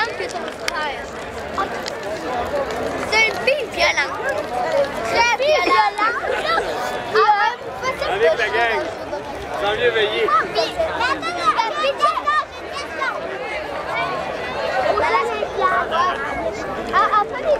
violente que ton frère. C'est une fille violente. Très violente. Avec la gang. Sans mieux veiller. Ah, après les